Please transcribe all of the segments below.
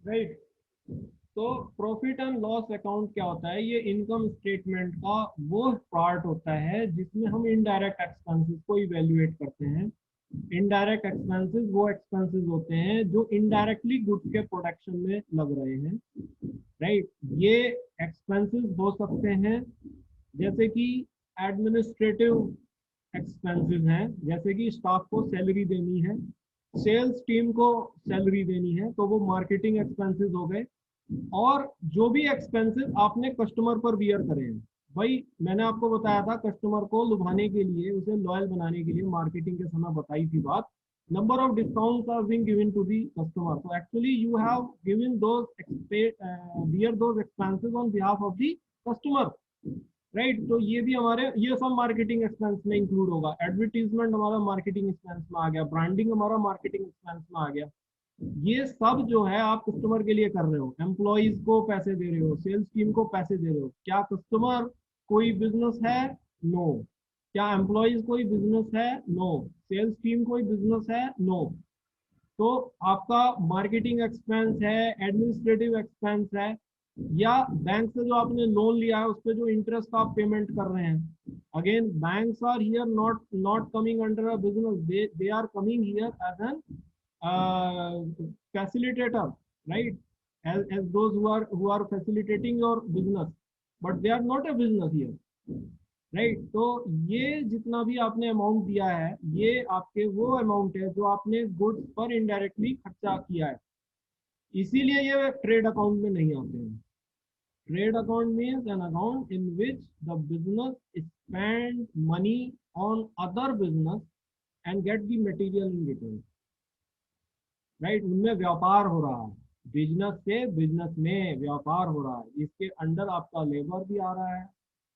Right. तो profit and loss account क्या होता है? ये इनकम स्टेटमेंट का वो पार्ट होता है जिसमें हम इनडायरेक्ट एक्सपेंसेस को इवेल्युएट करते हैं। इनडायरेक्ट एक्सपेंसेस वो एक्सपेंसेस होते हैं जो इनडायरेक्टली गुड्स के प्रोडक्शन में लग रहे हैं। राइट। ये एक्सपेंसेस हो सकते हैं जैसे कि एडमिनिस्ट्रेटिव एक्सपेंसेस हैं, जैसे कि स्टाफ को सैलरी देनी है, सेल्स टीम को सैलरी देनी है, तो वो मार्केटिंग एक्सपेंसेस हो गए। और जो भी एक्सपेंसेस आपने कस्टमर पर बियर करे हैं, भाई मैंने आपको बताया था कस्टमर को लुभाने के लिए, उसे लॉयल बनाने के लिए मार्केटिंग के समय बताई थी बात, number of discounts are being given to the customer. So actually you have given those bear those expenses on behalf of the customer, right. तो ये भी हमारे, ये सब मार्केटिंग एक्सपेंस में इंक्लूड होगा। एडवर्टीजमेंट हमारा मार्केटिंग एक्सपेंस में आ गया, ब्रांडिंग हमारा मार्केटिंग एक्सपेंस में आ गया। ये सब जो है आप कस्टमर के लिए कर रहे हो, एम्प्लॉयज को पैसे दे रहे हो, सेल्स टीम को पैसे दे रहे हो। क्या कस्टमर कोई बिजनेस है? नो। क्या एम्प्लॉयज कोई बिजनेस है? नो। सेल्स टीम कोई बिजनेस है? नो। तो आपका मार्केटिंग एक्सपेंस है, एडमिनिस्ट्रेटिव एक्सपेंस है, या बैंक से जो आपने लोन लिया है उस पर जो इंटरेस्ट आप पेमेंट कर रहे हैं। Again banks are here not not coming under a business, they are coming here as an facilitator, right? As those who are facilitating your business, but they are not a business here, right. तो ये जितना भी आपने amount दिया है, ये आपके वो अमाउंट है जो आपने गुड्स पर इनडायरेक्टली खर्चा किया है, इसीलिए ये ट्रेड अकाउंट में नहीं आते हैं। Trade account means an account in which the business spend money on other business and get the material in return, right. उनमें व्यापार हो रहा है, बिजनेस से बिजनेस में व्यापार हो रहा है, इसके अंडर आपका लेबर भी आ रहा है,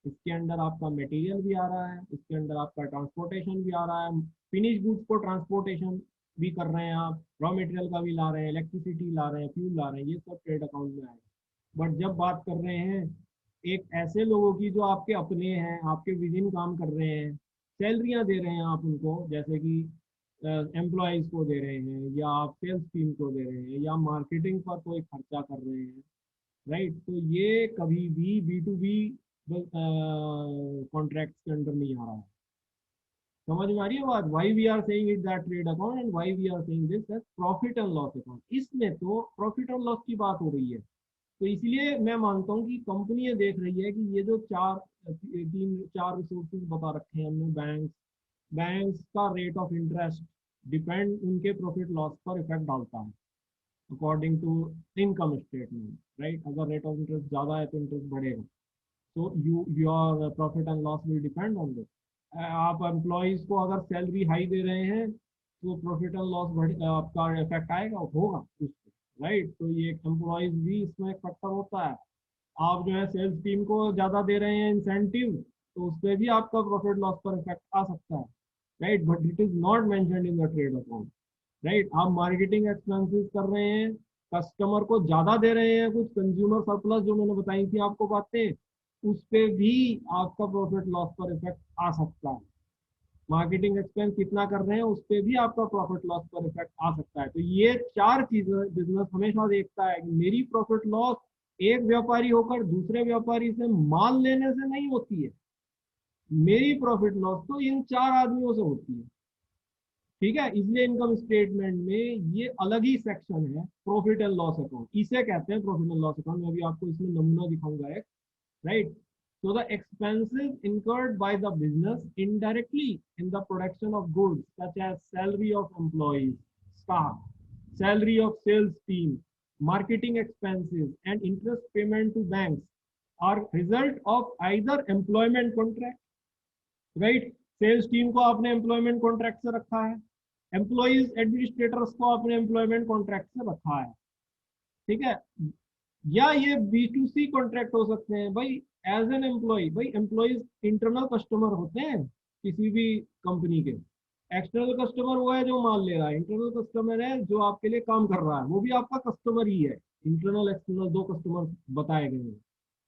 इसके अंदर आपका मटेरियल भी आ रहा है, इसके अंदर आपका ट्रांसपोर्टेशन भी आ रहा है, फिनिश गुड्स को ट्रांसपोर्टेशन भी कर रहे हैं आप, रॉ मटेरियल का भी ला रहे हैं, इलेक्ट्रिसिटी ला रहे हैं, फ्यूल ला रहे हैं, ये सब ट्रेड अकाउंट में आएगा। बट जब बात कर रहे हैं एक ऐसे लोगों की जो आपके अपने हैं, आपके विद इन काम कर रहे हैं, सैलरियाँ दे रहे हैं आप उनको, जैसे कि एम्प्लॉयज़ को दे रहे हैं, या आप सेल्स टीम को दे रहे हैं, या मार्केटिंग पर कोई खर्चा कर रहे हैं, राइट। तो ये कभी भी बी टू बी कॉन्ट्रैक्ट के अंडर नहीं आ रहा है। समझ में आ रही है बात? Why we are saying it that trade account and why we are saying this as profit and loss account. इसमें तो प्रॉफिट एंड लॉस की बात हो रही है। तो इसलिए मैं मानता हूँ कि कंपनी ये देख रही है कि ये जो चार रिसोर्सेज बता रखे हैं हमने, बैंक्स का रेट ऑफ इंटरेस्ट डिपेंड उनके प्रॉफिट लॉस पर इफेक्ट डालता है according to income statement, right. अगर रेट ऑफ इंटरेस्ट ज़्यादा है तो इंटरेस्ट बढ़ेगा, तो your profit and loss will depend on this. आप एम्प्लॉयज को अगर सैलरी हाई दे रहे हैं तो प्रॉफिट एंड लॉस आपका इफेक्ट आएगा, होगा उस पर, राइट। तो ये एम्प्लॉयज भी इसमें एक फैक्टर होता है। आप जो है सेल्स टीम को ज़्यादा दे रहे हैं इंसेंटिव, तो उस पर भी आपका प्रॉफिट लॉस पर इफेक्ट आ सकता है, right. But it is not mentioned in the trade account, right. आप मार्केटिंग एक्सपेंसेस कर रहे हैं, कस्टमर को ज़्यादा दे रहे हैं, कुछ कंज्यूमर सरप्लस जो मैंने बताई थी आपको बातें, उस पे भी आपका प्रॉफिट लॉस पर इफेक्ट आ सकता है। मार्केटिंग एक्सपेंस कितना कर रहे हैं उस पे भी आपका प्रॉफिट लॉस पर इफेक्ट आ सकता है। तो ये चार चीजें बिजनेस हमेशा देखता है कि मेरी प्रॉफिट लॉस एक व्यापारी होकर दूसरे व्यापारी से माल लेने से नहीं होती है, मेरी प्रॉफिट लॉस तो इन चार आदमियों से होती है, ठीक है। इसलिए इनकम स्टेटमेंट में ये अलग ही सेक्शन है, प्रॉफिट एंड लॉस अकाउंट, इसे कहते हैं प्रॉफिट एंड लॉस अकाउंट। मैं अभी आपको इसमें नमूना दिखाऊंगा एक, right? So the expenses incurred by the business indirectly in the production of goods, such as salary of employees, staff, salary of sales team, marketing expenses, and interest payment to banks, are result of either employment contract, right? Sales team को आपने employment contract से रखा है, employees administrators को आपने employment contract से रखा है, ठीक है। या ये B2C कॉन्ट्रैक्ट हो सकते हैं भाई, एज एन एम्प्लॉय, भाई एम्प्लॉयज इंटरनल कस्टमर होते हैं किसी भी कंपनी के। एक्सटर्नल कस्टमर वो है जो माल ले रहा है, इंटरनल कस्टमर है जो आपके लिए काम कर रहा है, वो भी आपका कस्टमर ही है। इंटरनल एक्सटर्नल दो कस्टमर बताए गए हैं।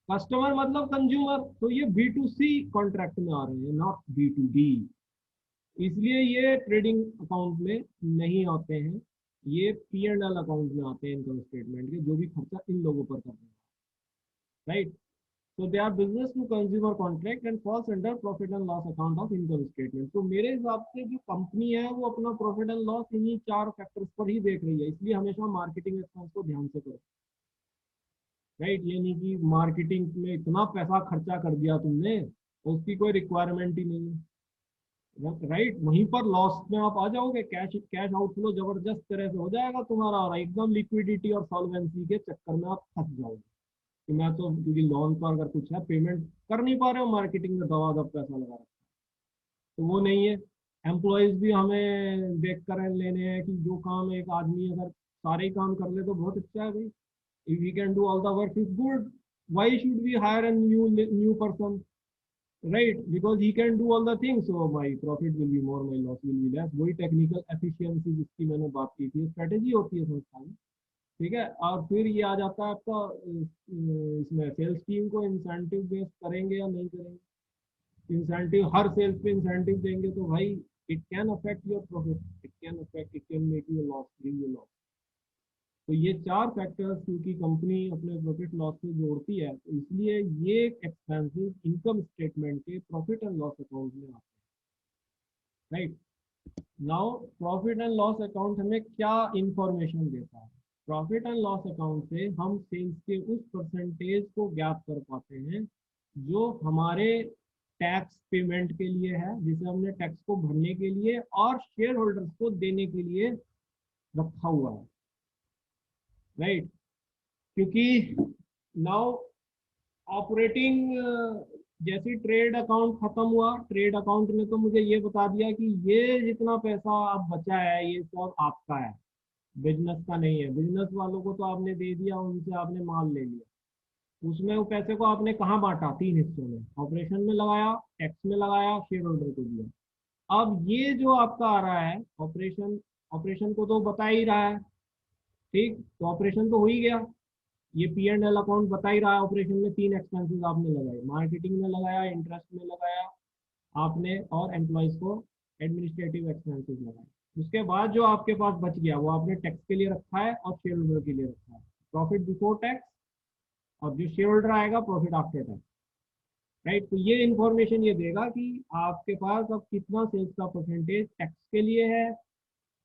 कस्टमर मतलब कंज्यूमर, तो ये B2C कॉन्ट्रैक्ट में आ रहे हैं, नॉट B2B, इसलिए ये ट्रेडिंग अकाउंट में नहीं आते हैं। ये P&L अकाउंट में आते हैं इनकम स्टेटमेंट के, जो भी खर्चा इन लोगों पर कर रहे हैं, right. So they are business to consumer contract and falls under profit and loss account of income statement। तो मेरे हिसाब से जो कंपनी है वो अपना प्रॉफिट एंड लॉस इन्हीं चार फैक्टर्स पर ही देख रही है, इसलिए हमेशा मार्केटिंग एक्सपेंस को ध्यान से करो, राइट। ये नहीं कि मार्केटिंग में इतना पैसा खर्चा कर दिया तुमने, उसकी कोई रिक्वायरमेंट ही नहीं है, राइट। वहीं पर लॉस में आप आ जाओगे, कैश कैश आउटफ्लो जबरदस्त तरह से हो जाएगा तुम्हारा, और एकदम लिक्विडिटी और सॉल्वेंसी के चक्कर में आप फंस जाओगे कि मैं तो, क्योंकि लोन पर अगर कुछ है पेमेंट कर नहीं पा रहे हो, मार्केटिंग में दवा पैसा लगा रखा है, तो वो नहीं है। एम्प्लॉयज भी हमें देख कर लेने हैं कि जो काम एक आदमी अगर सारे ही काम कर ले तो बहुत अच्छा है भाई, if he can do all the work is good, why should we hire a new person, right? Because he can do all the things, so my profit will be more, my loss will be less। वही technical efficiency जिसकी मैंने बात की थी, strategy होती है संस्था में, ठीक है। और फिर ये आ जाता है आपका इसमें सेल्स टीम को इंसेंटिव बेस करेंगे या नहीं करेंगे। इंसेंटिव, हर सेल्स पे इंसेंटिव देंगे तो भाई it can affect your profit, it can affect, it can make you loss, bring you loss. तो ये चार फैक्टर्स क्योंकि कंपनी अपने प्रॉफिट लॉस से जोड़ती है, तो इसलिए ये एक्सपेंसेस इनकम स्टेटमेंट के प्रॉफिट एंड लॉस अकाउंट में आते हैं, right. Now profit and loss account हमें क्या इंफॉर्मेशन देता है? प्रॉफिट एंड लॉस अकाउंट से हम सेल्स के उस परसेंटेज को ज्ञात कर पाते हैं जो हमारे टैक्स पेमेंट के लिए है, जिसे हमने टैक्स को भरने के लिए और शेयर होल्डर्स को देने के लिए रखा हुआ है, राइट। क्योंकि नाउ ऑपरेटिंग, जैसे ट्रेड अकाउंट खत्म हुआ, ट्रेड अकाउंट ने तो मुझे ये बता दिया कि ये जितना पैसा आप बचा है ये सब आपका है, बिजनेस का नहीं है। बिजनेस वालों को तो आपने दे दिया, उनसे आपने माल ले लिया, उसमें वो पैसे को आपने कहाँ बांटा? तीन हिस्सों में, ऑपरेशन में लगाया, टैक्स में लगाया, शेयर होल्डर को दिया। अब ये जो आपका आ रहा है ऑपरेशन, ऑपरेशन को तो बता ही रहा है, ठीक, तो ऑपरेशन तो हो ही गया। ये P&L अकाउंट बता ही रहा है ऑपरेशन में तीन एक्सपेंसेस आपने लगाए, मार्केटिंग में लगाया, इंटरेस्ट में लगाया आपने, और एम्प्लॉयज को एडमिनिस्ट्रेटिव एक्सपेंसेस लगाए। उसके बाद जो आपके पास बच गया वो आपने टैक्स के लिए रखा है और शेयर होल्डर के लिए रखा है, प्रॉफिट बिफोर टैक्स, और जो शेयर होल्डर आएगा प्रॉफिट आफ्टर टैक्स, राइट। तो ये इंफॉर्मेशन ये देगा कि आपके पास अब कितना सेल्स का परसेंटेज टैक्स के लिए है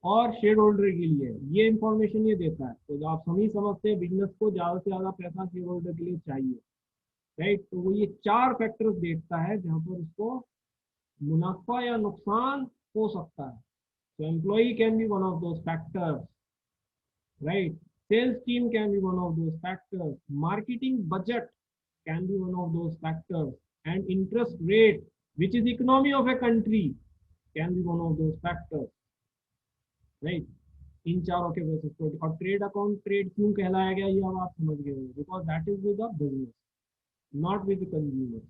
और शेयर होल्डर के लिए है, ये इंफॉर्मेशन ये देता है। तो आप सभी समझते हैं बिजनेस को ज़्यादा से ज़्यादा पैसा शेयर होल्डर के लिए चाहिए, राइट। तो वो ये चार फैक्टर्स देखता है जहाँ पर उसको मुनाफा या नुकसान हो सकता है। तो employee can be one of those factors, right? Sales team can be one of those factors. Marketing budget can be one of those factors. And interest rate, which is economy of a country, can be one of those factors, right? इन चारों के basis पर। और trade account trade क्यों कहलाया गया ये अब आप समझ गए, because that is with the business, not with the consumer.